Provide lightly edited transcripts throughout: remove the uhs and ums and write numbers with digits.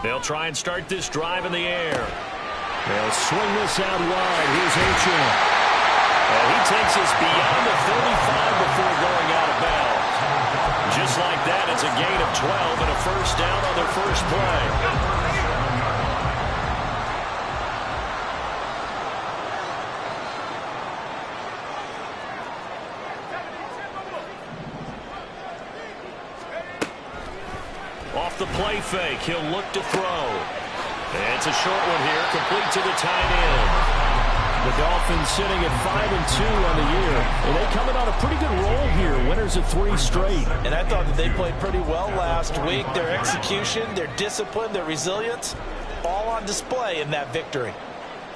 They'll try and start this drive in the air. They'll swing this out wide. Here's Achane. And he takes us beyond the 35 before going out of bounds. Just like that, it's a gain of 12 and a first down on their first play. Off the play fake, he'll look to throw. And it's a short one here, complete to the tight end. The Dolphins sitting at 5-2 on the year. And they coming on a pretty good roll here, winners of 3 straight. And I thought that they played pretty well last week. Their execution, their discipline, their resilience, all on display in that victory.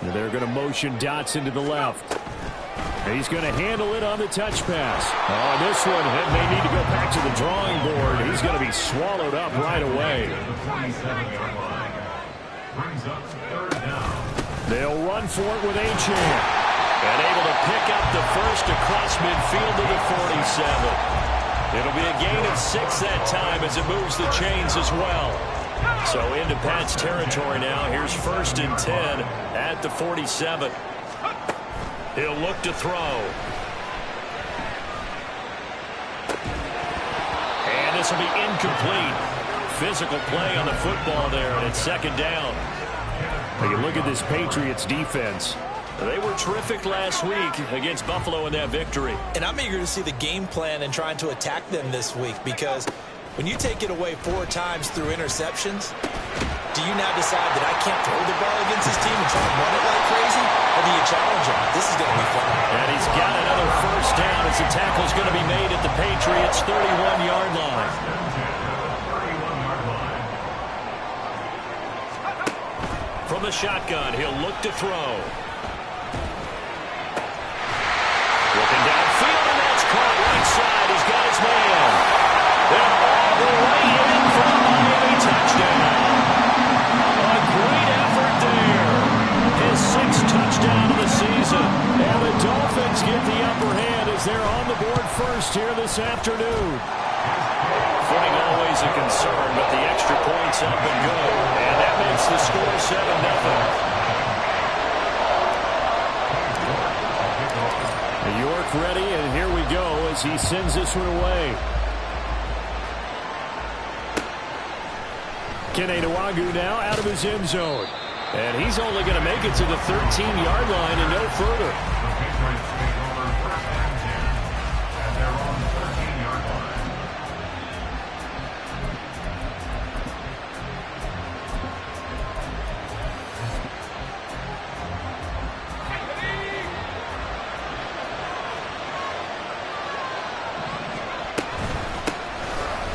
And they're going to motion Dotson to the left. He's going to handle it on the touch pass. Oh, this one may need to go back to the drawing board. He's going to be swallowed up right away. They'll run for it with Achane. And able to pick up the first across midfield to the 47. It'll be a gain of 6 that time as it moves the chains as well. So into Pat's territory now. Here's 1st and 10 at the 47. He'll look to throw. And this will be incomplete. Physical play on the football there, and it's 2nd down. Now you look at this Patriots defense. They were terrific last week against Buffalo in that victory. And I'm eager to see the game plan and trying to attack them this week, because when you take it away 4 times through interceptions, do you now decide that I can't throw the ball against this team and try to run it like crazy? Or do you challenge him? This is going to be fun. And he's got another first down as the tackle's going to be made at the Patriots' 31-yard line. From the shotgun, he'll look to throw. Looking downfield, and that's caught right side. He's got his man. They're all the way in for a Miami touchdown. A great effort there. His 6th touchdown of the season. And the Dolphins get the upper hand as they're on the board first here this afternoon. Footing always a concern, but the extra points up and good. And that makes the score 7-0. York ready, and here we go as he sends this one away. Kene Nwangwu now out of his end zone. And he's only going to make it to the 13-yard line and no further.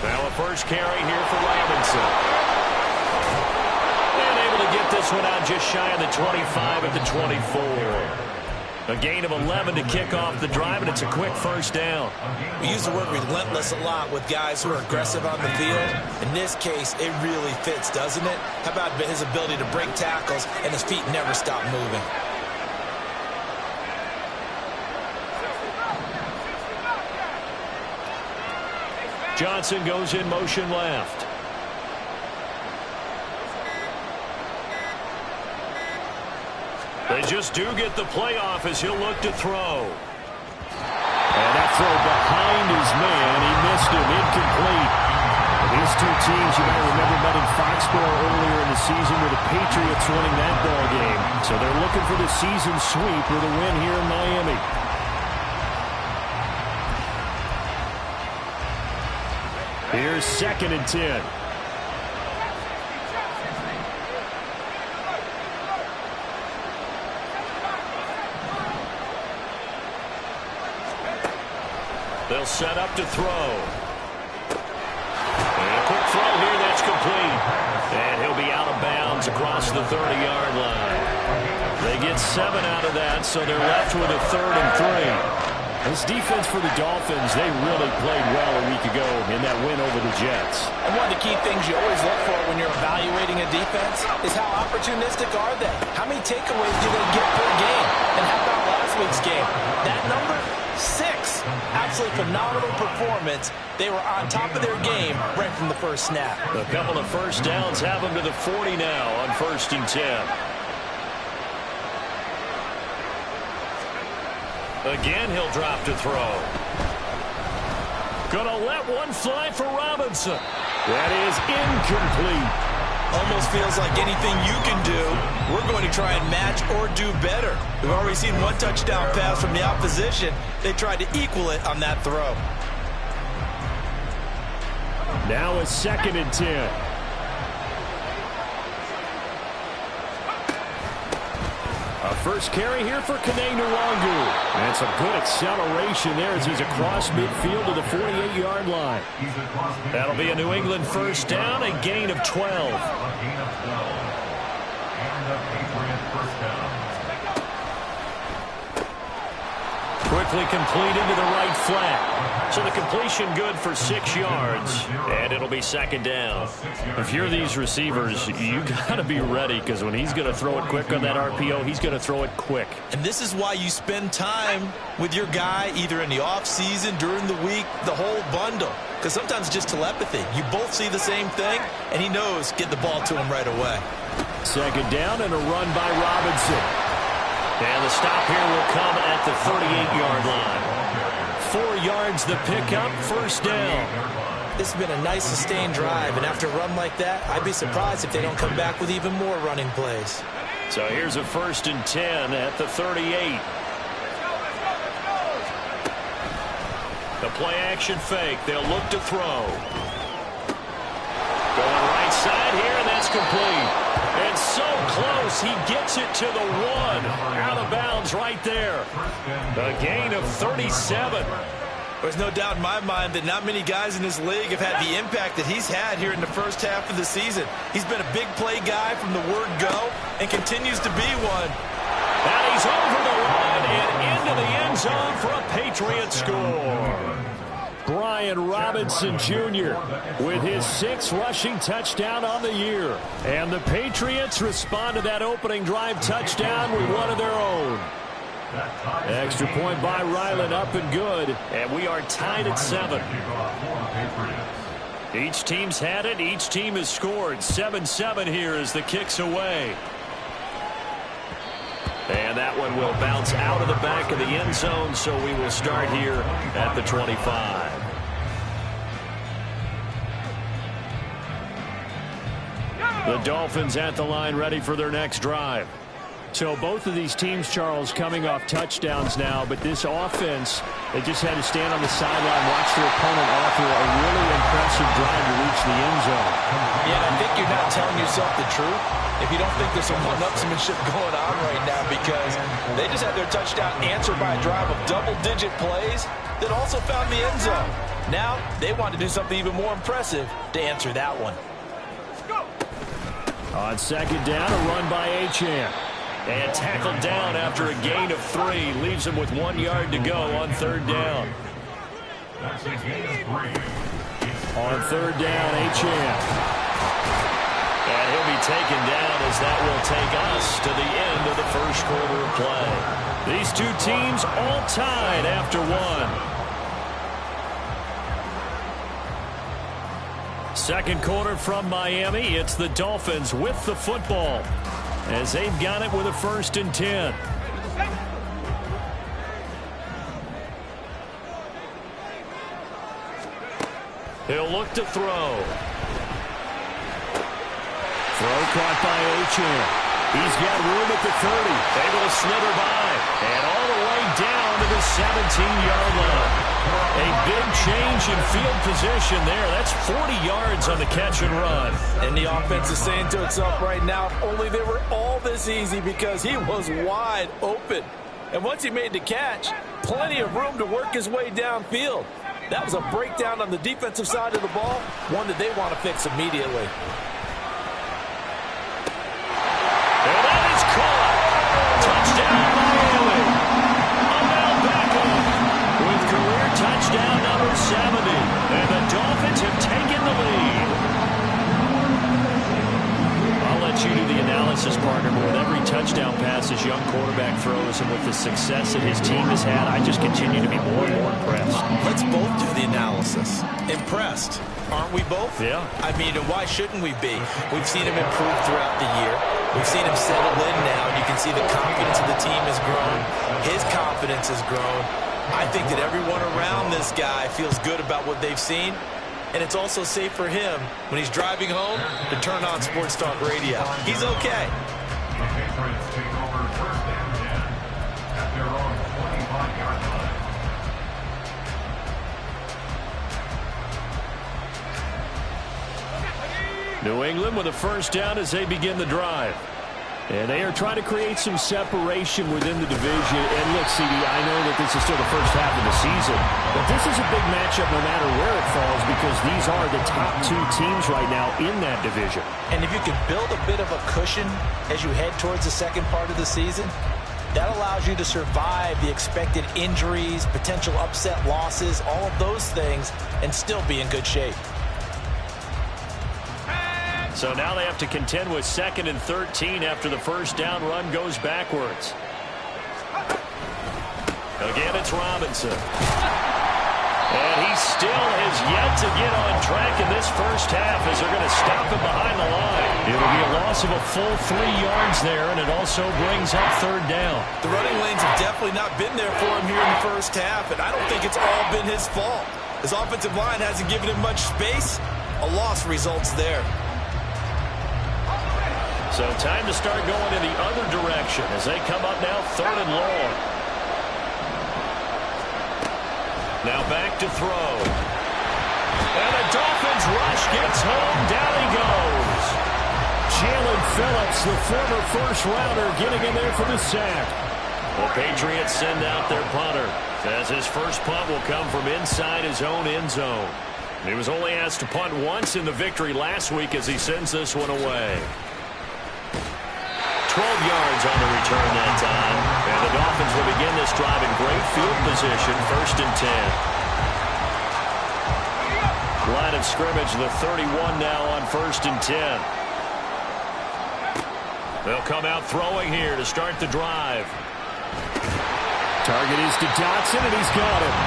Well, a first carry here for Robinson. Get this one out just shy of the 25 at the 24. A gain of 11 to kick off the drive, and it's a quick first down. We use the word relentless a lot with guys who are aggressive on the field. In this case, it really fits, doesn't it? How about his ability to break tackles and his feet never stop moving? Johnson goes in motion left. They just do get the playoff as he'll look to throw. And that throw behind his man. He missed him. Incomplete. These two teams, you might remember, met in Foxborough earlier in the season with the Patriots winning that ball game. So they're looking for the season sweep with a win here in Miami. Here's 2nd and 10. They'll set up to throw. And a quick throw here, that's complete. And he'll be out of bounds across the 30-yard line. They get 7 out of that, so they're left with a 3rd and 3. This defense for the Dolphins, they really played well a week ago in that that win over the Jets. And one of the key things you always look for when you're evaluating a defense is how opportunistic are they? How many takeaways do they get per game? And how about last week's game? That number, 6. Absolutely phenomenal performance. They were on top of their game right from the first snap. A couple of first downs have them to the 40 now on 1st and 10. Again, he'll drop to throw. Gonna let one fly for Robinson. That is incomplete. Almost feels like anything you can do, we're going to try and match or do better. We've already seen one touchdown pass from the opposition. They tried to equal it on that throw. Now a 2nd and 10. A first carry here for Kane Nwangu. And some good acceleration there as he's across midfield to the 48-yard line. That'll be a New England first down, a gain of 12. Quickly complete into the right flat. So the completion good for 6 yards. And it'll be 2nd down. If you're these receivers, you got to be ready, because when he's going to throw it quick on that RPO, he's going to throw it quick. And this is why you spend time with your guy either in the offseason, during the week, the whole bundle. Because sometimes it's just telepathy. You both see the same thing, and he knows get the ball to him right away. 2nd down and a run by Robinson. And the stop here will come at the 38-yard line. 4 yards the pickup, first down. This has been a nice sustained drive, and after a run like that, I'd be surprised if they don't come back with even more running plays. So here's a 1st and 10 at the 38. The play action fake. They'll look to throw. Going right side here, and that's complete. And so close, he gets it to the 1. Out of bounds right there. A gain of 37. There's no doubt in my mind that not many guys in this league have had the impact that he's had here in the first half of the season. He's been a big play guy from the word go and continues to be one. And he's over the line and into the end zone for a Patriots score. Brian Robinson Jr. with his 6th rushing touchdown on the year. And the Patriots respond to that opening drive touchdown with one of their own. Extra point by Ryland, up and good. And we are tied at 7. Each team's had it. Each team has scored. 7-7 here as the kick's away. And that one will bounce out of the back of the end zone, so we will start here at the 25. The Dolphins at the line, ready for their next drive. So both of these teams, Charles, coming off touchdowns now, but this offense, they just had to stand on the sideline, watch their opponent offer a really impressive drive to reach the end zone. Yeah, I think you're not telling yourself the truth if you don't think there's some one-upsmanship going on right now, because they just had their touchdown answered by a drive of double-digit plays that also found the end zone. Now they want to do something even more impressive to answer that one. On 2nd down, a run by Achane. And tackled down after a gain of 3. Leaves him with 1 yard to go on 3rd down. On 3rd down, Achane. And he'll be taken down as that will take us to the end of the first quarter of play. These two teams all tied after 1. Second quarter from Miami. It's the Dolphins with the football as they've got it with a 1st and 10. He'll look to throw. Throw caught by Achane. He's got room at the 30. Able to slither by. And all the way down to the 17-yard line. A big change in field position there. That's 40 yards on the catch and run. And the offense is saying to itself right now, if only they were all this easy, because he was wide open. And once he made the catch, plenty of room to work his way downfield. That was a breakdown on the defensive side of the ball, one that they want to fix immediately. And that is caught. Touchdown, Miami. Odell Beckham with career touchdown number 70. And the Dolphins have taken the lead. I'll let you do the analysis, partner, but with every touchdown pass this young quarterback throws and with the success that his team has had, I just continue to be more and more impressed. Let's both do the analysis. Impressed. Aren't we both? Yeah. I mean, and why shouldn't we be? We've seen him improve throughout the year. We've seen him settle in now, and you can see the confidence of the team has grown. His confidence has grown. I think that everyone around this guy feels good about what they've seen, and it's also safe for him when he's driving home to turn on Sports Talk Radio. He's okay. The Patriots take over first and 10 at their own 25-yard line. New England with a first down as they begin the drive. And they are trying to create some separation within the division. And look, CD, I know that this is still the first half of the season, but this is a big matchup no matter where it falls because these are the top two teams right now in that division. And if you can build a bit of a cushion as you head towards the second part of the season, that allows you to survive the expected injuries, potential upset losses, all of those things, and still be in good shape. So now they have to contend with 2nd and 13 after the first down run goes backwards. Again, it's Robinson. And he still has yet to get on track in this first half as they're going to stop him behind the line. It'll be a loss of a full 3 yards there, and it also brings up third down. The running lanes have definitely not been there for him here in the first half, and I don't think it's all been his fault. His offensive line hasn't given him much space. A loss results there. So time to start going in the other direction as they come up now 3rd and long. Now back to throw. And the Dolphins rush gets home. Down he goes. Jalen Phillips, the former first-rounder, getting in there for the sack. The Patriots send out their punter as his first punt will come from inside his own end zone. He was only asked to punt once in the victory last week as he sends this one away. 12 yards on the return that time. And the Dolphins will begin this drive in great field position, 1st and 10. Line of scrimmage, the 31 now on 1st and 10. They'll come out throwing here to start the drive. Target is to Dotson, and he's got him.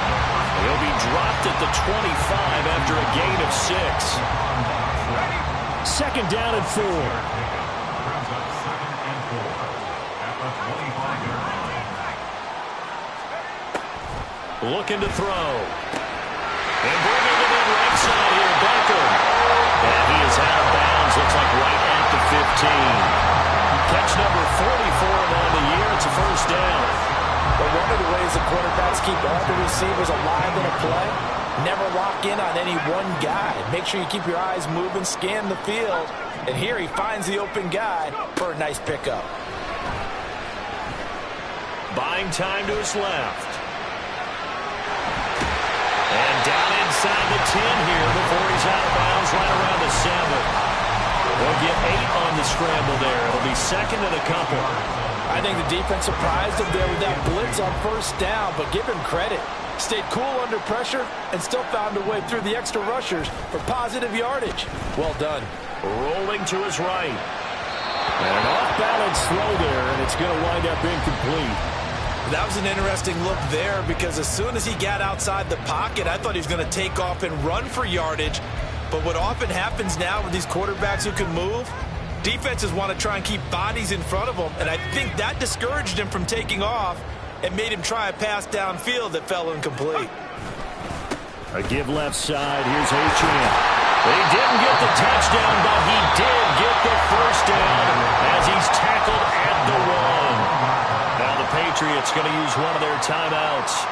He'll be dropped at the 25 after a gain of 6. 2nd down and 4. Looking to throw. And bringing it in right side here, Beckham. And he is out of bounds, looks like right at the 15. Catch number 44 on the year. It's a first down. But one of the ways the quarterbacks keep all the receivers alive in a play, never lock in on any one guy. Make sure you keep your eyes moving, scan the field. And here he finds the open guy for a nice pickup. Buying time to his left. And down inside the 10 here before he's out of bounds, right around the 7. They'll get 8 on the scramble there. It'll be 2nd and a couple. I think the defense surprised him there with that blitz on first down, but give him credit. Stayed cool under pressure and still found a way through the extra rushers for positive yardage. Well done. Rolling to his right. And an off-balance throw there, and it's going to wind up incomplete. That was an interesting look there because as soon as he got outside the pocket, I thought he was going to take off and run for yardage. But what often happens now with these quarterbacks who can move, defenses want to try and keep bodies in front of them, and I think that discouraged him from taking off and made him try a pass downfield that fell incomplete. A give left side. Here's Achane. He didn't get the touchdown, but he did get the first down as he's tackled at the 1. Now the Patriots going to use one of their timeouts.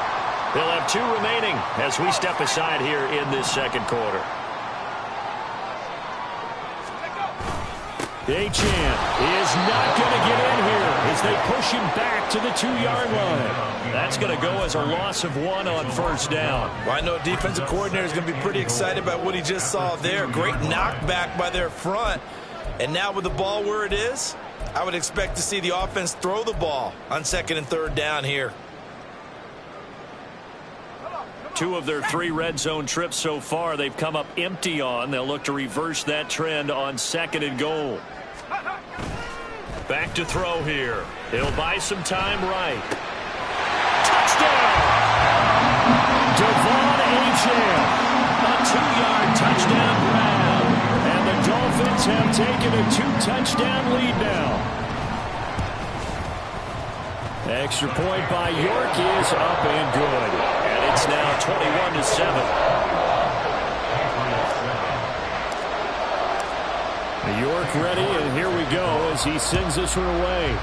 They'll have 2 remaining as we step aside here in this second quarter. Achane is not going to get in here as they push him back to the 2-yard line. That's going to go as a loss of 1 on first down. Well, I know defensive coordinator is going to be pretty excited about what he just saw there. Great knockback by their front. And now with the ball where it is, I would expect to see the offense throw the ball on 2nd and 3rd down here. 2 of their 3 red zone trips so far, they've come up empty on. They'll look to reverse that trend on 2nd and goal. Back to throw here. He'll buy some time right. Touchdown! Devon Achane. A 2-yard touchdown grab. And the Dolphins have taken a 2-touchdown lead now. Extra point by York is up and good. And it's now 21-7. York ready, and here we go as he sends this one away.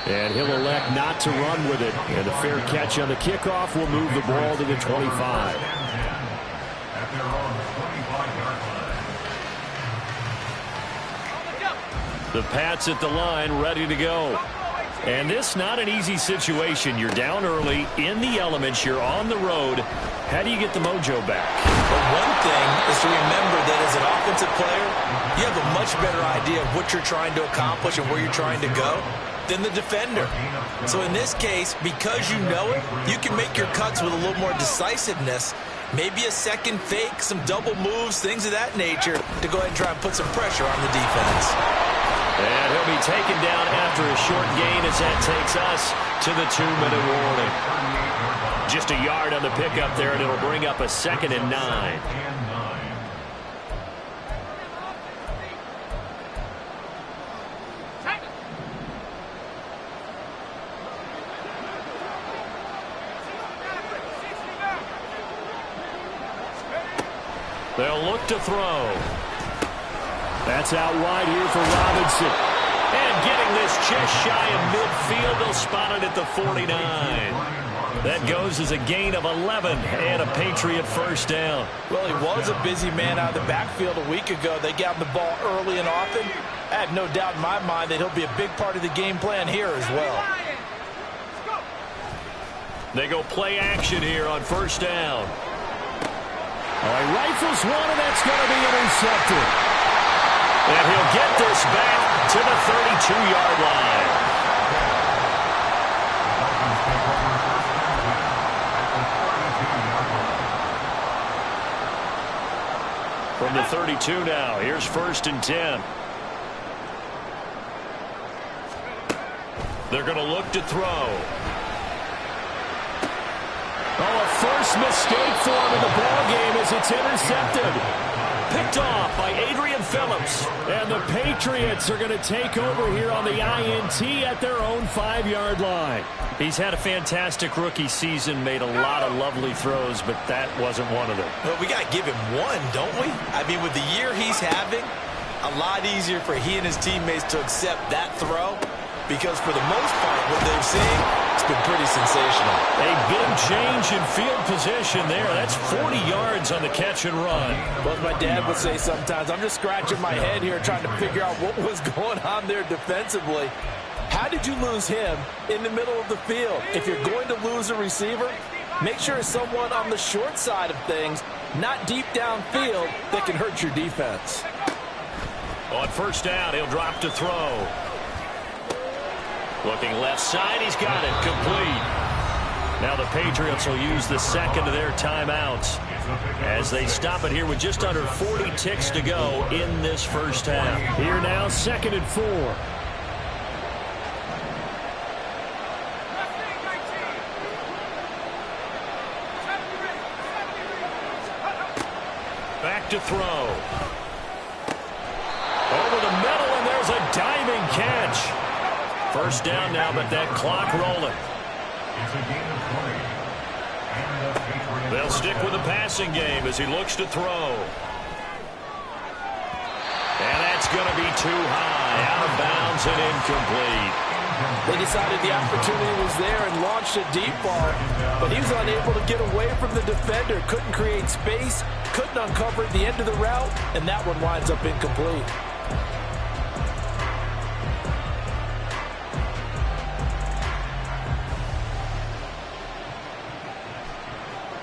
And he'll elect not to run with it. And a fair catch on the kickoff will move the ball to the 25. The Pats at the line, ready to go. And this not an easy situation. You're down early, in the elements, you're on the road. How do you get the mojo back? Well, one thing is to remember that as an offensive player, you have a much better idea of what you're trying to accomplish and where you're trying to go than the defender. So in this case, because you know it, you can make your cuts with a little more decisiveness. Maybe a second fake, some double moves, things of that nature to go ahead and try and put some pressure on the defense. And he'll be taken down after a short gain as that takes us to the 2-minute warning. Just a yard on the pickup there, and it'll bring up a 2nd and 9. They'll look to throw. That's out wide here for Robinson. And getting this just shy of midfield, they'll spot it at the 49. That goes as a gain of 11 and a Patriot first down. Well, he was a busy man out of the backfield a week ago. They got him the ball early and often. I have no doubt in my mind that he'll be a big part of the game plan here as well. They go play action here on first down. All right, rifles one, and that's going to be intercepted. And he'll get this back to the 32-yard line. From the 32 now, here's 1st and 10. They're going to look to throw. Oh, a first mistake for him in the ballgame as it's intercepted. Picked off by Adrian Phillips. And the Patriots are going to take over here on the INT at their own 5-yard line. He's had a fantastic rookie season, made a lot of lovely throws, but that wasn't one of them. Well, we got to give him one, don't we? I mean, with the year he's having, a lot easier for he and his teammates to accept that throw, because for the most part, what they've seen, it's been pretty sensational. A big change in field position there. That's 40 yards on the catch and run. Well, as my dad would say sometimes, I'm just scratching my head here trying to figure out what was going on there defensively. How did you lose him in the middle of the field? If you're going to lose a receiver, make sure it's someone on the short side of things, not deep downfield, that can hurt your defense. On first down, he'll drop to throw. Looking left side, he's got it, complete. Now the Patriots will use the second of their timeouts as they stop it here with just under 40 ticks to go in this first half. Here now, 2nd and 4. Back to throw. Over the middle, and there's a diving catch. First down now, but that clock rolling. They'll stick with the passing game as he looks to throw. And that's going to be too high, out of bounds and incomplete. They decided the opportunity was there and launched a deep ball, but he was unable to get away from the defender, couldn't create space, couldn't uncover the end of the route, and that one winds up incomplete.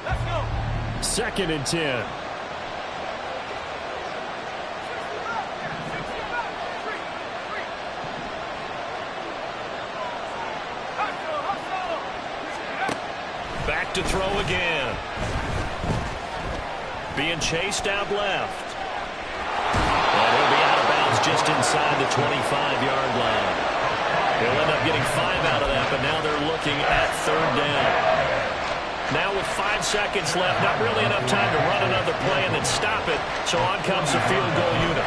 Let's go. 2nd and 10. to throw again. Being chased out left. And he'll be out of bounds just inside the 25-yard line. He'll end up getting 5 out of that, but now they're looking at 3rd down. Now with 5 seconds left, not really enough time to run another play and then stop it, so on comes the field goal unit.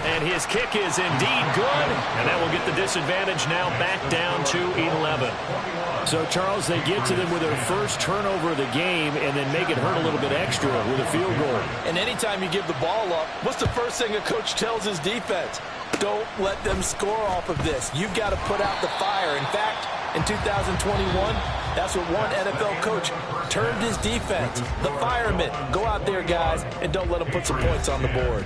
And his kick is indeed good, and that will get the disadvantage now back down to 11. So, Charles, they get to them with their first turnover of the game and then make it hurt a little bit extra with a field goal. And anytime you give the ball up, what's the first thing a coach tells his defense? Don't let them score off of this. You've got to put out the fire. In fact, in 2021, that's what one NFL coach termed his defense. The firemen. Go out there, guys, and don't let them put some points on the board.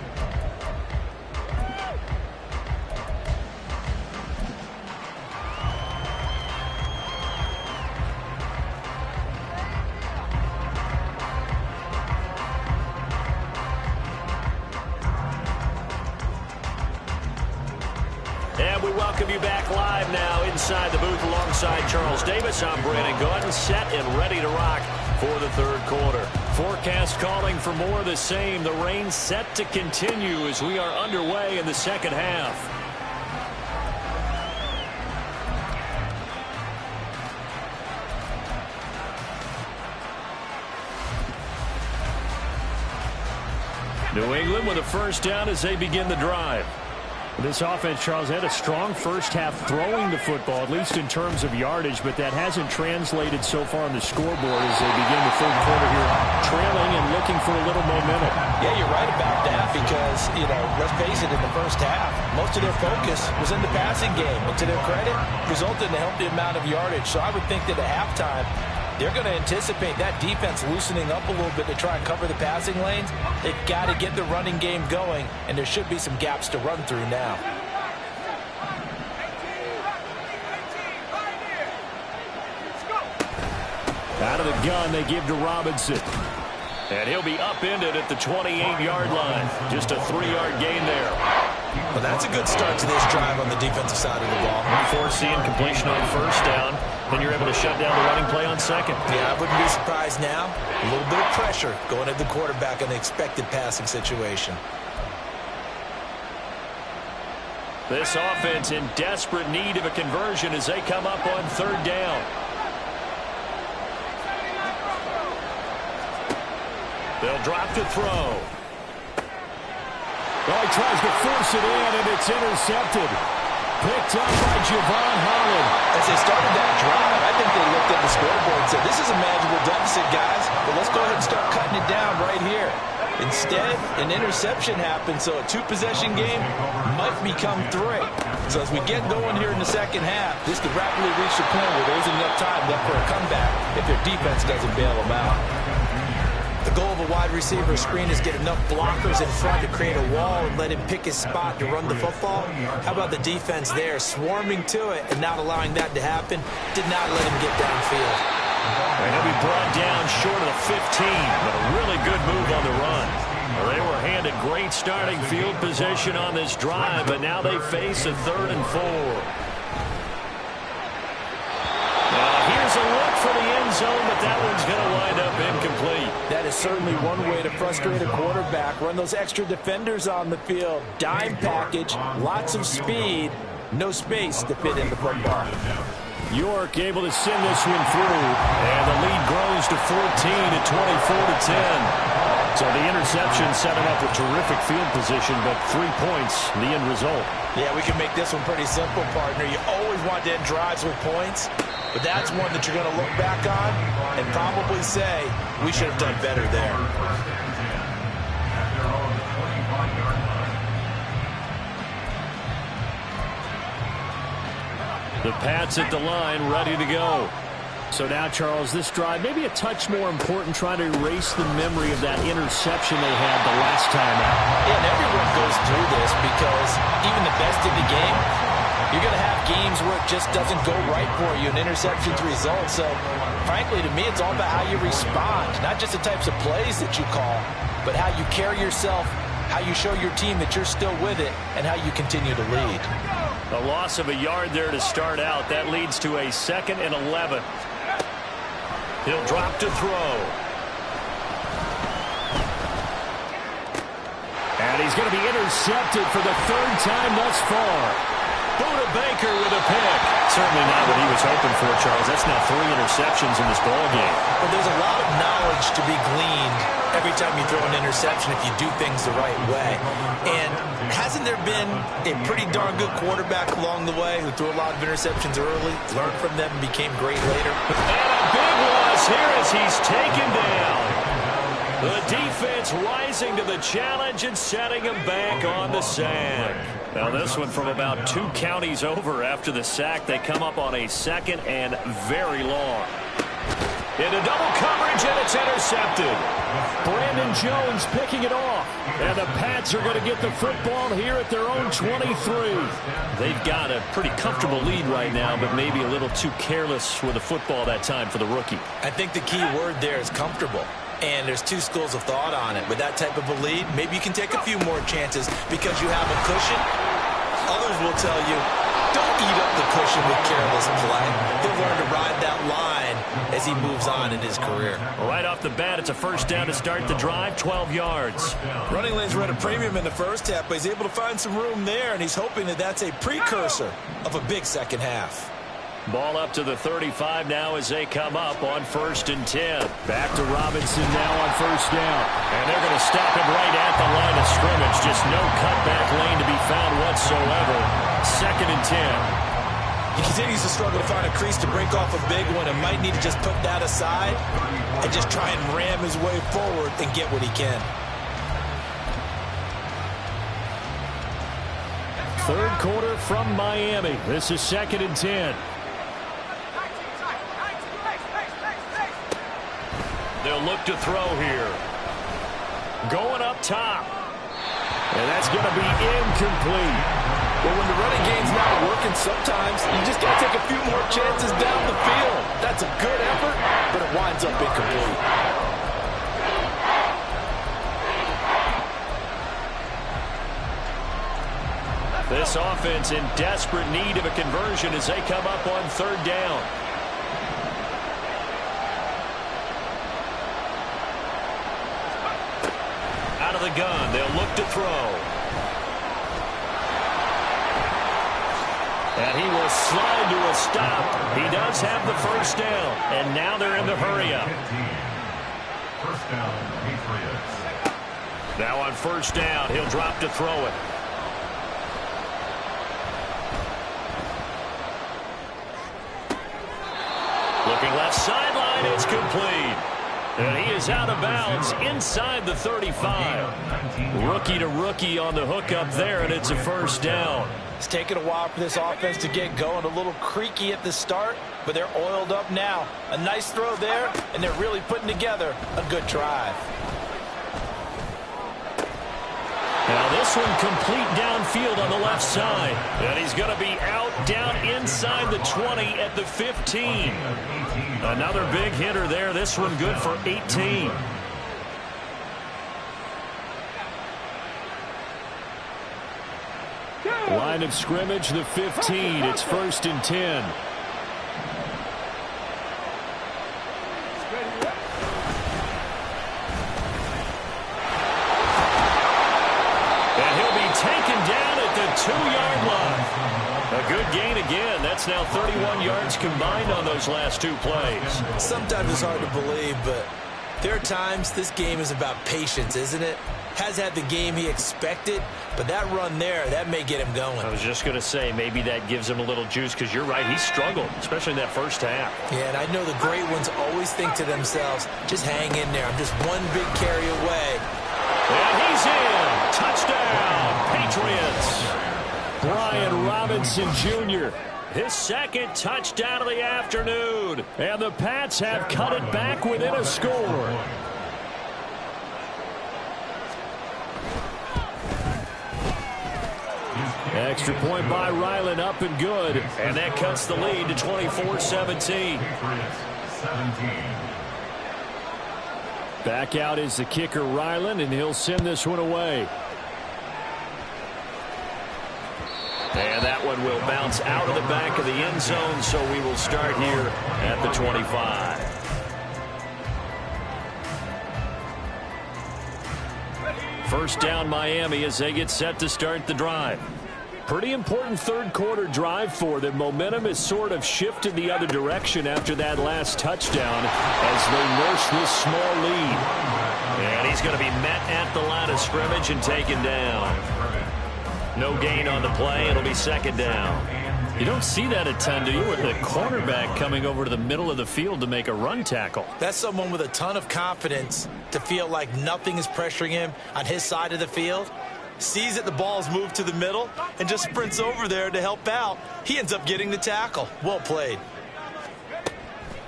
And we welcome you back live now inside the booth alongside Charles Davis. I'm Brandon Gordon, set and ready to rock for the 3rd quarter. Forecast calling for more of the same. The rain set to continue as we are underway in the 2nd half. New England with a 1st down as they begin the drive. This offense, Charles, had a strong first half throwing the football, at least in terms of yardage, but that hasn't translated so far on the scoreboard as they begin the 3rd quarter here, trailing and looking for a little momentum. Yeah, you're right about that because, let's face it, in the first half, most of their focus was in the passing game. And to their credit, resulted in a healthy amount of yardage. So I would think that at halftime, they're going to anticipate that defense loosening up a little bit to try and cover the passing lanes. They've got to get the running game going, and there should be some gaps to run through now. Out of the gun, they give to Robinson. And he'll be upended at the 28-yard line. Just a 3-yard gain there. Well, that's a good start to this drive on the defensive side of the ball. Foreseeing completion on 1st down, then you're able to shut down the running play on 2nd. Yeah, I wouldn't be surprised now. A little bit of pressure going at the quarterback on the expected passing situation. This offense in desperate need of a conversion as they come up on 3rd down. They'll drop to throw. Well, he tries to force it in, and it's intercepted. Picked up by Javon Holland. As they started that drive, I think they looked at the scoreboard and said, this is a manageable deficit, guys, but let's go ahead and start cutting it down right here. Instead, an interception happened, so a 2-possession game might become 3. So as we get going here in the 2nd half, this could rapidly reach the point where there isn't enough time left for a comeback if their defense doesn't bail them out. The goal of a wide receiver screen is get enough blockers in front to create a wall and let him pick his spot to run the football. How about the defense there, swarming to it and not allowing that to happen? Did not let him get downfield. And he'll be brought down short of the 15, but a really good move on the run. Well, they were handed great starting field position on this drive, but now they face a 3rd and 4. Here's a look for the end zone, but that one's going to wind up incomplete. That is certainly one way to frustrate a quarterback. Run those extra defenders on the field. Dime package, lots of speed, no space to fit in the football. York able to send this one through. And the lead grows to 14 at 24-10. So the interception set him up with terrific field position, but 3 points, the end result. Yeah, we can make this one pretty simple, partner. You always want to end drives with points, but that's one that you're going to look back on and probably say, we should have done better there. The Pats at the line, ready to go. So now, Charles, this drive maybe a touch more important, trying to erase the memory of that interception they had the last time out. Yeah, and everyone goes through this because even the best in the game, you're going to have games where it just doesn't go right for you, and interceptions result. So, frankly, to me, it's all about how you respond, not just the types of plays that you call, but how you carry yourself, how you show your team that you're still with it, and how you continue to lead. A loss of a yard there to start out. That leads to a 2nd and 11. He'll drop to throw. And he's going to be intercepted for the third time thus far. Buda Baker with a pick. Certainly not what he was hoping for, Charles. That's now 3 interceptions in this ballgame. Well, there's a lot of knowledge to be gleaned every time you throw an interception if you do things the right way. And hasn't there been a pretty darn good quarterback along the way who threw a lot of interceptions early, learned from them, and became great later? And a big loss here as he's taken down. The defense rising to the challenge and setting him back on the sand. Now this one from about 2 counties over after the sack. They come up on a 2nd and very long. Into double coverage, and it's intercepted. Brandon Jones picking it off. And the Pats are going to get the football here at their own 23. They've got a pretty comfortable lead right now, but maybe a little too careless with the football that time for the rookie. I think the key word there is comfortable. And there's 2 schools of thought on it. With that type of a lead, maybe you can take a few more chances because you have a cushion. Others will tell you, don't eat up the cushion with careless play. He'll learn to ride that line as he moves on in his career. Right off the bat, it's a first down to start the drive, 12 yards. Running lanes were at a premium in the first half, but he's able to find some room there, and he's hoping that that's a precursor of a big second half. Ball up to the 35 now as they come up on 1st and 10. Back to Robinson now on 1st down. And they're going to stop him right at the line of scrimmage. Just no cutback lane to be found whatsoever. 2nd and 10. He continues to struggle to find a crease to break off a big one and might need to just put that aside and just try and ram his way forward and get what he can. 3rd quarter from Miami. This is 2nd and 10. They'll look to throw here. Going up top. And that's going to be incomplete. Well, when the running game's not working, sometimes you just got to take a few more chances down the field. That's a good effort, but it winds up incomplete. This offense in desperate need of a conversion as they come up on 3rd down. Out of the gun, they'll look to throw. And he will slide to a stop. He does have the 1st down, and now they're in the hurry up. 1st down, Patriots. Now on 1st down, he'll drop to throw it. Looking left sideline, it's complete. And he is out of bounds inside the 35. Rookie to rookie on the hook up there, and it's a 1st down. It's taken a while for this offense to get going. A little creaky at the start, but they're oiled up now. A nice throw there, and they're really putting together a good drive. Now this one complete downfield on the left side. And he's going to be out down inside the 20 at the 15. Another big hitter there. This one good for 18. Line of scrimmage, the 15. It's 1st and 10. And he'll be taken down at the 2-yard line. A good gain again. That's now 31 yards combined on those last 2 plays. Sometimes it's hard to believe, but there are times this game is about patience, isn't it? Has had the game he expected, but that run there, that may get him going. I was just going to say, maybe that gives him a little juice, because you're right, he struggled, especially in that 1st half. Yeah, and I know the great ones always think to themselves, just hang in there. I'm just one big carry away. And he's in. Touchdown, Patriots. Brian Robinson Jr., his 2nd touchdown of the afternoon. And the Pats have cut it back within a score. Extra point by Ryland, up and good. And that cuts the lead to 24-17. Back out is the kicker, Ryland, and he'll send this one away. And that one will bounce out of the back of the end zone, so we will start here at the 25. First down Miami as they get set to start the drive. Pretty important third quarter drive for them. Momentum has sort of shifted the other direction after that last touchdown as they nurse this small lead. And he's going to be met at the line of scrimmage and taken down. No gain on the play. It'll be second down. You don't see that a ton, do you, with the cornerback coming over to the middle of the field to make a run tackle? That's someone with a ton of confidence to feel like nothing is pressuring him on his side of the field. Sees that the ball's moved to the middle and just sprints over there to help out. He ends up getting the tackle. Well played.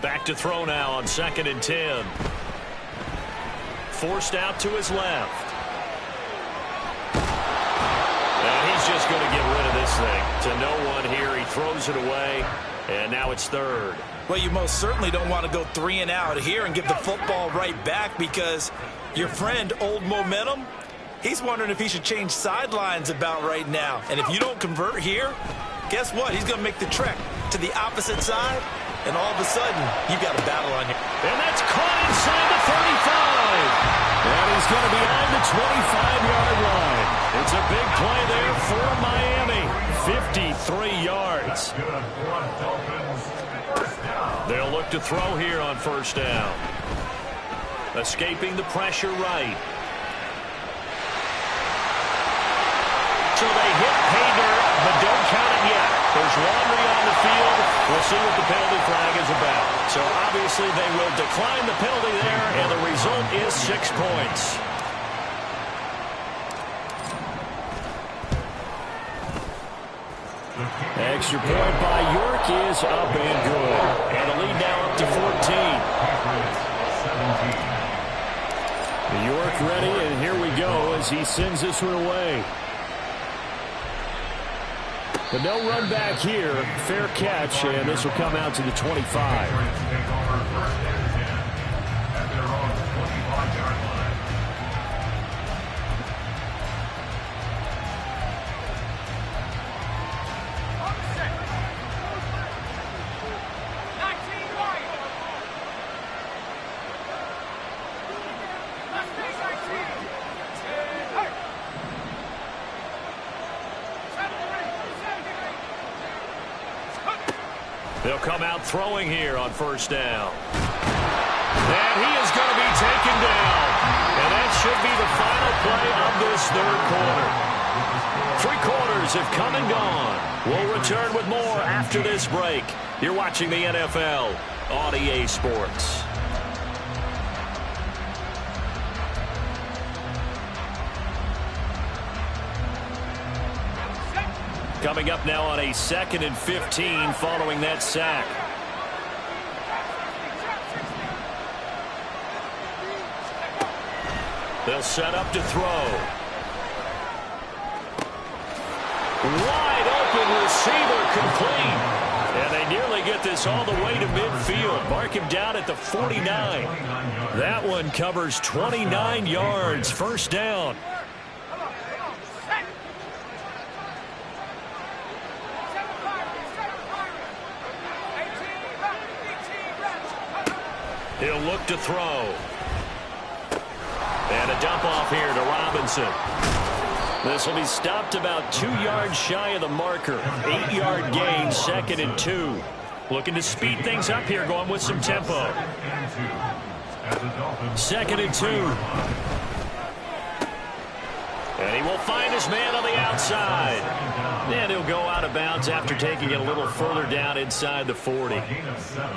Back to throw now on 2nd and 10. Forced out to his left. And he's just going to get rid of this thing. To no one here. He throws it away. And now it's third. Well, you most certainly don't want to go 3 and out here and give the football right back because your friend, Old Momentum, he's wondering if he should change sidelines about right now. And if you don't convert here, guess what? He's going to make the trek to the opposite side, and all of a sudden, you've got a battle on you. And that's caught inside the 35. And he's going to be on the 25-yard line. It's a big play there for Miami. 53 yards. They'll look to throw here on first down. Escaping the pressure right. So they hit pay dirt, but don't count it yet. There's laundry on the field. We'll see what the penalty flag is about. So obviously they will decline the penalty there, and the result is 6 points. Extra point by York is up and good. And the lead now up to 14. York ready, and here we go as he sends this one away. But no run back here. Fair catch, and this will come out to the 25. They'll come out throwing here on first down. And he is going to be taken down. And that should be the final play of this third quarter. 3 quarters have come and gone. We'll return with more after this break. You're watching the NFL on EA Sports. Coming up now on a 2nd and 15 following that sack. They'll set up to throw. Wide open receiver complete. And they nearly get this all the way to midfield. Mark him down at the 49. That one covers 29 yards. First down. He'll look to throw. And a dump off here to Robinson. This will be stopped about 2 yards shy of the marker. 8-yard gain, 2nd and 2. Looking to speed things up here, going with some tempo. 2nd and 2. And he will find his man on the outside. And he'll go out of bounds after taking it a little further down inside the 40.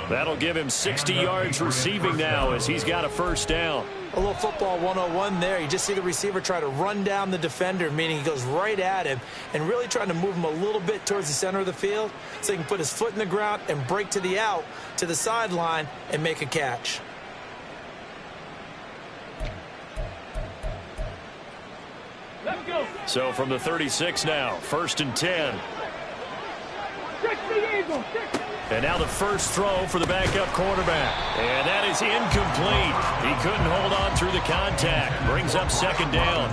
That'll give him 60 yards receiving now as he's got a first down. A little football 101 there. You just see the receiver try to run down the defender, meaning he goes right at him and really trying to move him a little bit towards the center of the field so he can put his foot in the ground and break to the out, to the sideline, and make a catch. So from the 36 now, 1st and 10. And now the first throw for the backup quarterback. And that is incomplete. He couldn't hold on through the contact. Brings up 2nd down.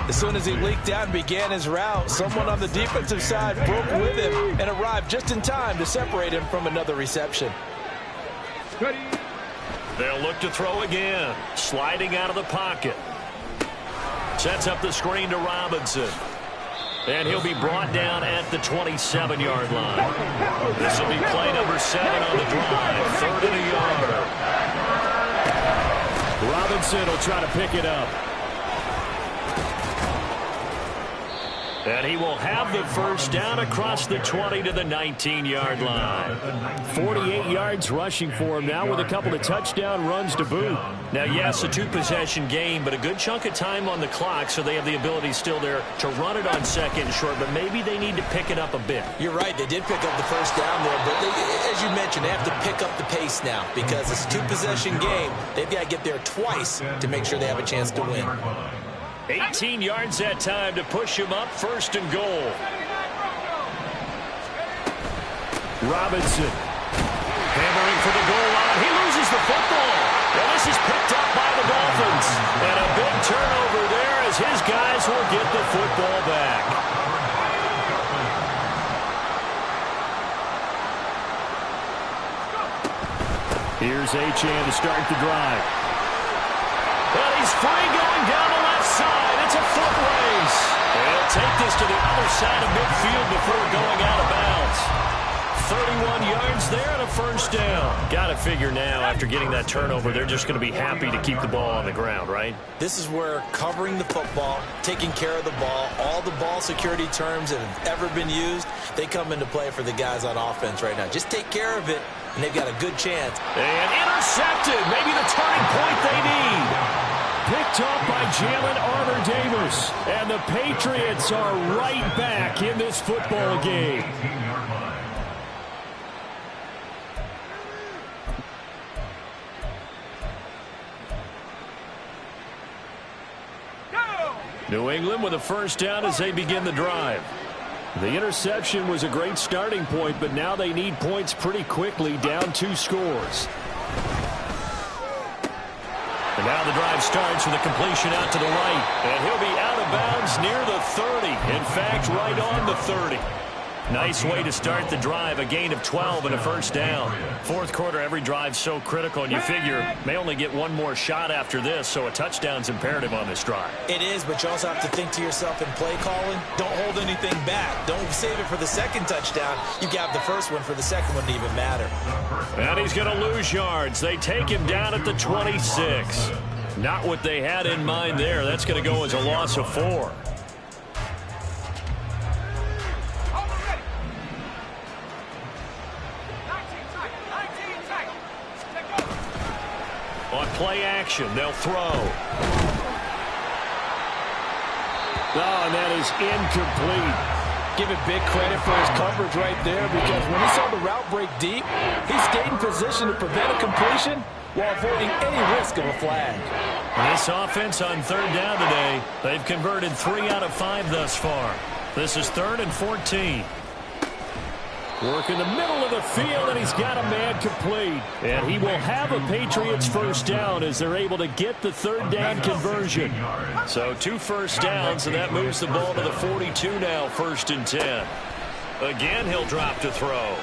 As soon as he leaked out and began his route, someone on the defensive side broke with him and arrived just in time to separate him from another reception. They'll look to throw again. Sliding out of the pocket. Sets up the screen to Robinson. And he'll be brought down at the 27-yard line. This will be play number 7 on the drive. 3rd and a yard. Robinson will try to pick it up. And he will have the first down across the 20 to the 19-yard line. 48 yards rushing for him now with a couple of touchdown runs to boot. Now, yes, a 2-possession game, but a good chunk of time on the clock, so they have the ability still there to run it on 2nd and short, but maybe they need to pick it up a bit. You're right. They did pick up the first down there, but as you mentioned, they have to pick up the pace now because it's a 2-possession game. They've got to get there twice to make sure they have a chance to win. 18 yards that time to push him up, 1st and goal. Robinson hammering for the goal line. He loses the football. Well, this is picked up by the Dolphins. And a big turnover there as his guys will get the football back. Here's Achane to start the drive. And he's free going down the left side. It's a foot race. He'll take this to the other side of midfield before going out of bounds. 31 yards there and a first down. Got to figure now, after getting that turnover, they're just going to be happy to keep the ball on the ground, right? This is where covering the football, taking care of the ball, all the ball security terms that have ever been used, they come into play for the guys on offense right now. Just take care of it, and they've got a good chance. And intercepted. Maybe the turning point they need. Picked up by Jalen Armour-Davis. And the Patriots are right back in this football game. New England with a first down as they begin the drive. The interception was a great starting point, but now they need points pretty quickly, down 2 scores. And now the drive starts with a completion out to the right. And he'll be out of bounds near the 30. In fact, right on the 30. Nice way to start the drive, a gain of 12 and a first down. 4th quarter, every drive's so critical, and you figure may only get one more shot after this, so a touchdown's imperative on this drive. It is, but you also have to think to yourself in play calling, don't hold anything back. Don't save it for the 2nd touchdown. You got the first one for the 2nd one to even matter. And he's going to lose yards. They take him down at the 26. Not what they had in mind there. That's going to go as a loss of 4. On play action, they'll throw. Oh, and that is incomplete. Give it big credit for his coverage right there, because when he saw the route break deep, he stayed in position to prevent a completion while avoiding any risk of a flag. This offense on 3rd down today, they've converted 3 out of 5 thus far. This is 3rd and 14. Work in the middle of the field, and he's got a man complete. And he will have a Patriots first down as they're able to get the 3rd down conversion. So 2 first downs, and that moves the ball to the 42 now, 1st and 10. Again, he'll drop to throw.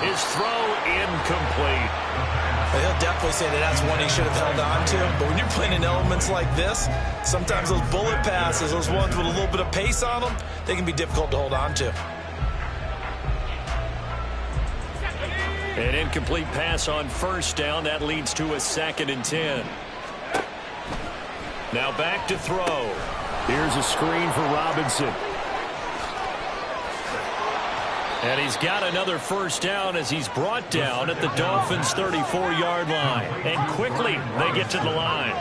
His throw incomplete. He'll definitely say that that's one he should have held on to. But when you're playing in elements like this, sometimes those bullet passes, those ones with a little bit of pace on them, they can be difficult to hold on to. An incomplete pass on first down. That leads to a 2nd and 10. Now back to throw. Here's a screen for Robinson. And he's got another first down as he's brought down at the Dolphins' 34-yard line. And quickly, they get to the line.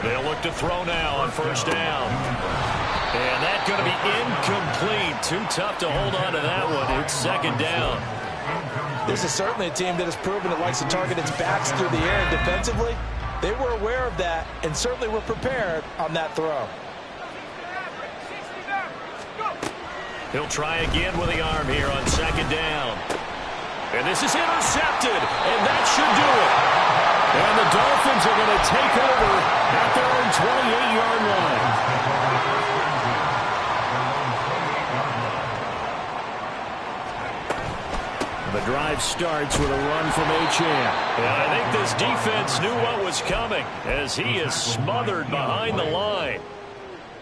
They'll look to throw now on first down. And that's going to be incomplete. Too tough to hold on to that one. It's 2nd down. This is certainly a team that has proven it likes to target its backs through the air. And defensively, they were aware of that and certainly were prepared on that throw. He'll try again with the arm here on 2nd down. And this is intercepted, and that should do it. And the Dolphins are going to take over at their own 28-yard line. The drive starts with a run from Achane. And I think this defense knew what was coming as he is smothered behind the line.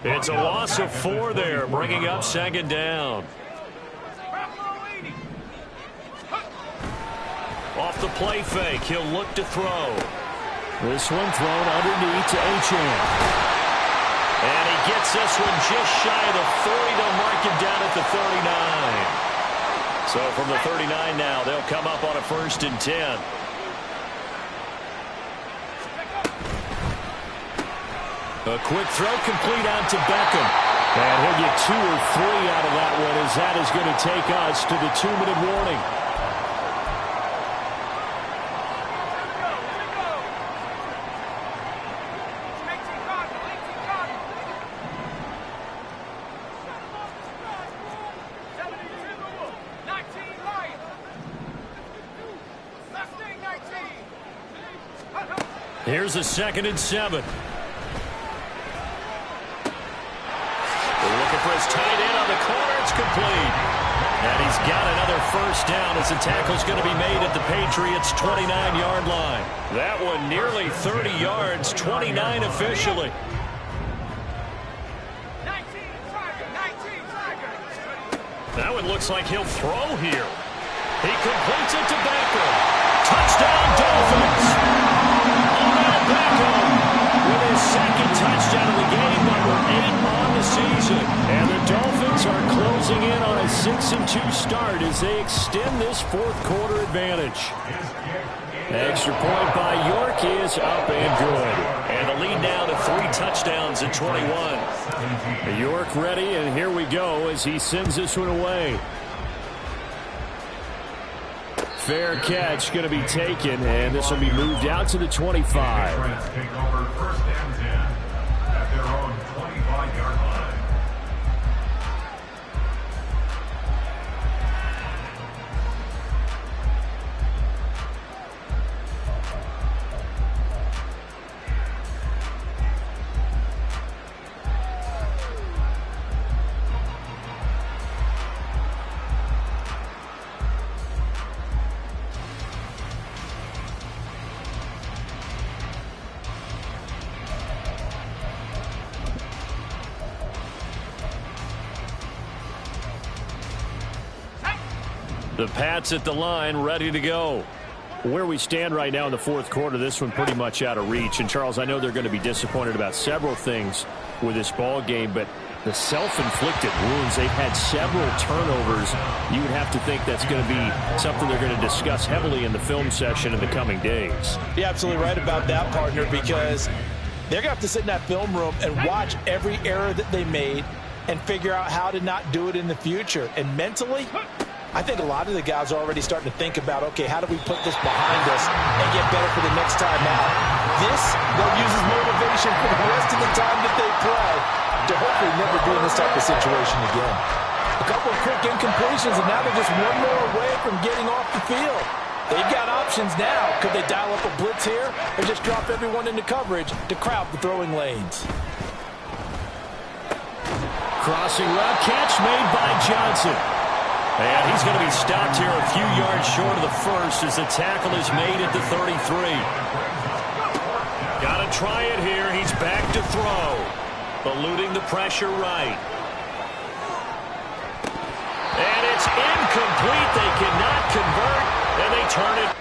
It's a loss of 4 there, bringing up second down. Off the play fake, he'll look to throw. This one thrown underneath to Achane. And he gets this one just shy of the 40. They'll mark him down at the 39. So from the 39 now, they'll come up on a 1st and 10. A quick throw complete out to Beckham. And he'll get 2 or 3 out of that one as that is going to take us to the 2-minute warning. Here's a 2nd and 7. They're looking for his tight end on the corner. It's complete. And he's got another 1st down as the tackle's going to be made at the Patriots' 29-yard line. That one nearly 30 yards, 29 officially. That one looks like he'll throw here. He completes it to Beckham. Touchdown, Dolphins! Beckham with his 2nd touchdown of the game, number 8 on the season. And the Dolphins are closing in on a 6-2 start as they extend this 4th quarter advantage. Extra point by York is up and good. And the lead now to 3 touchdowns at 21. York ready, and here we go as he sends this one away. Fair catch going to be taken, and this will be moved out to the 25. Take over 1st and 10 at their own 25-yard line. The Pats at the line, ready to go. Where we stand right now in the 4th quarter, this one pretty much out of reach. And, Charles, I know they're going to be disappointed about several things with this ball game, but the self-inflicted wounds, they've had several turnovers. You would have to think that's going to be something they're going to discuss heavily in the film session in the coming days. You're absolutely right about that, partner, because they're going to have to sit in that film room and watch every error that they made and figure out how to not do it in the future. And mentally, I think a lot of the guys are already starting to think about, okay, how do we put this behind us and get better for the next time out? This, they'll use as motivation for the rest of the time that they play to hopefully never be in this type of situation again. A couple of quick incompletions, and now they're just one more away from getting off the field. They've got options now. Could they dial up a blitz here or just drop everyone into coverage to crowd the throwing lanes? Crossing route catch made by Johnson. And he's going to be stopped here a few yards short of the 1st as the tackle is made at the 33. Got to try it here. He's back to throw. Eluding the pressure right. And it's incomplete. They cannot convert, and they turn it.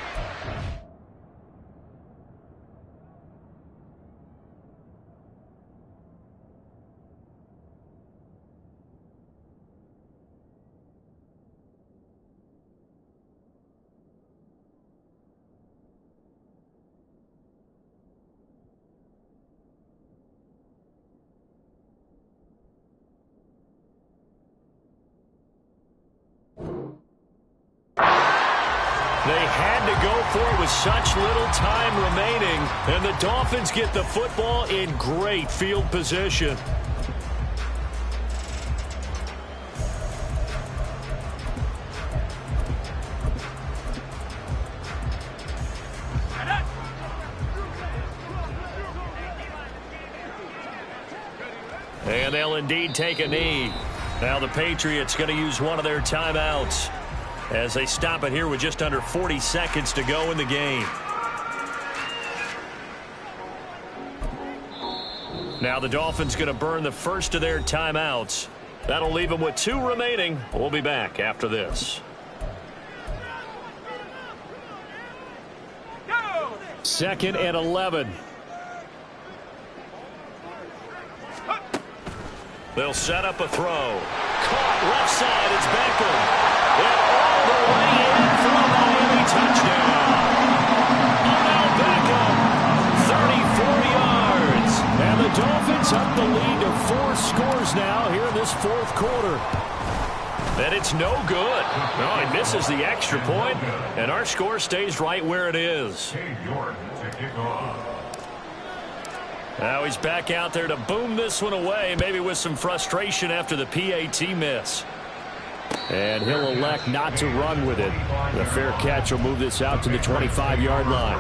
They had to go for it with such little time remaining, and the Dolphins get the football in great field position. And they'll indeed take a knee. Now the Patriots going to use one of their timeouts. as they stop it here with just under 40 seconds to go in the game. Now the Dolphins going to burn the first of their timeouts. That'll leave them with 2 remaining. We'll be back after this. Second and 11. They'll set up a throw. Caught left side. It's Beckham. And all the way in for a Miami touchdown. Now Beckham, 34 yards. And the Dolphins up the lead to 4 scores now here in this fourth quarter. And it's no good. No, he misses the extra point, and our score stays right where it is. Now he's back out there to boom this one away, maybe with some frustration after the PAT miss. And he'll elect not to run with it. The fair catch will move this out to the 25-yard line.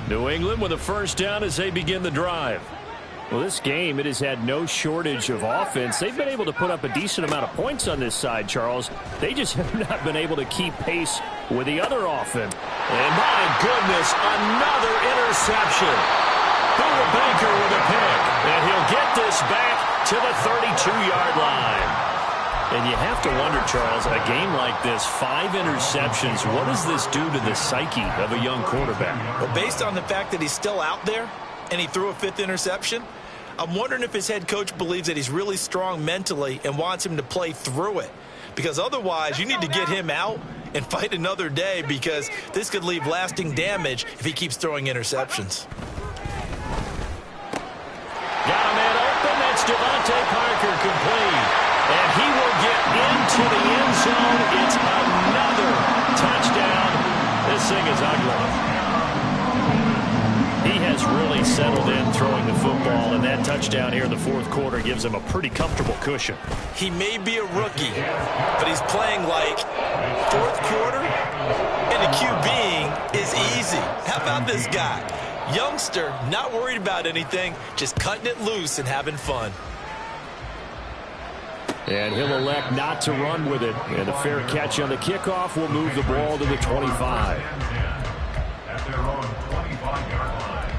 New England with a first down as they begin the drive. Well, this game, it has had no shortage of offense. They've been able to put up a decent amount of points on this side, Charles. They just have not been able to keep pace with the other offense. And my goodness, another interception. Buda Baker with a pick. And he'll get this back to the 32-yard line. And you have to wonder, Charles, a game like this, 5 interceptions, what does this do to the psyche of a young quarterback? Well, based on the fact that he's still out there and he threw a 5th interception, I'm wondering if his head coach believes that he's really strong mentally and wants him to play through it. Because otherwise, you need to get him out and fight another day, because this could leave lasting damage if he keeps throwing interceptions. Got a man open. That's Devontae Parker, complete. And he will get into the end zone. It's another touchdown. This thing is ugly. He has really settled in throwing the football, and that touchdown here in the fourth quarter gives him a pretty comfortable cushion. He may be a rookie, but he's playing like fourth quarter, and the QBing is easy. How about this guy? Youngster, not worried about anything, just cutting it loose and having fun. And he'll elect not to run with it. And a fair catch on the kickoff will move the ball to the 25. At their own 25-yard line.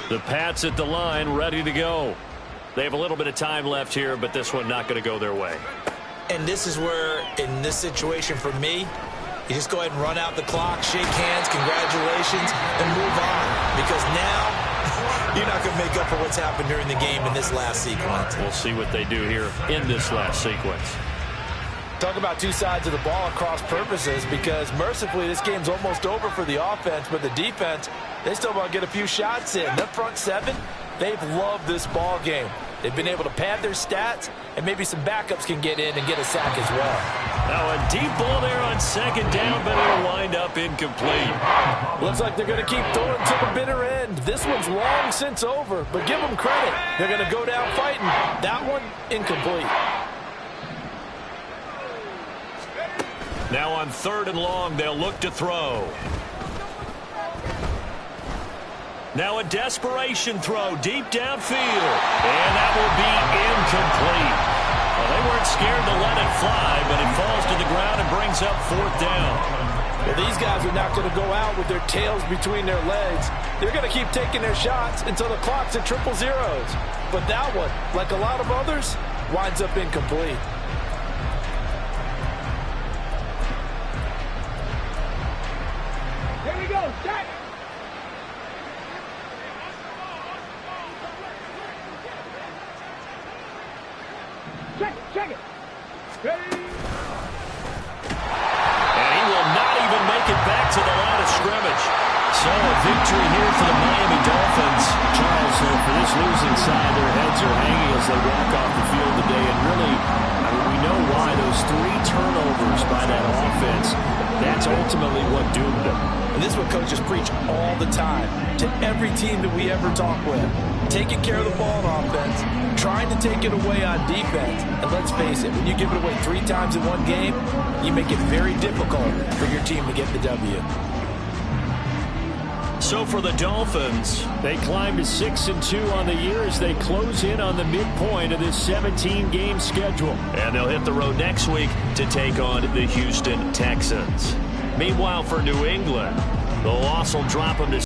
The Pats at the line, ready to go. They have a little bit of time left here, but this one not going to go their way. And this is where, in this situation for me, you just go ahead and run out the clock, shake hands, congratulations, and move on. Because now you're not going to make up for what's happened during the game in this last sequence. We'll see what they do here in this last sequence. Talk about 2 sides of the ball at cross purposes, because mercifully this game's almost over for the offense, but the defense, they still want to get a few shots in. That front 7, they've loved this ball game. They've been able to pad their stats, and maybe some backups can get in and get a sack as well. Now a deep ball there on second down, but it'll wind up incomplete. Looks like they're going to keep throwing to the bitter end. This one's long since over, but give them credit. They're going to go down fighting. That one, incomplete. Now on 3rd and long, they'll look to throw. Now a desperation throw deep downfield. And that will be incomplete. Well, they weren't scared to let it fly, but it falls to the ground and brings up 4th down. Well, these guys are not going to go out with their tails between their legs. They're going to keep taking their shots until the clock's at 000. But that one, like a lot of others, winds up incomplete. Here we go, set! Check it. Ready? And he will not even make it back to the line of scrimmage. So a victory here for the Miami Dolphins. Charles, for this losing side, their heads are hanging as they walk off the field today. And really, I mean, we know why. Those 3 turnovers turnovers by that offense. That's ultimately what doomed them. And this is what coaches preach all the time to every team that we ever talk with. Taking care of the ball on offense, trying to take it away on defense. And let's face it, when you give it away 3 times in one game, you make it very difficult for your team to get the W. So for the Dolphins, they climb to 6-2 on the year as they close in on the midpoint of this 17-game schedule. And they'll hit the road next week to take on the Houston Texans. Meanwhile, for New England, the loss will drop them to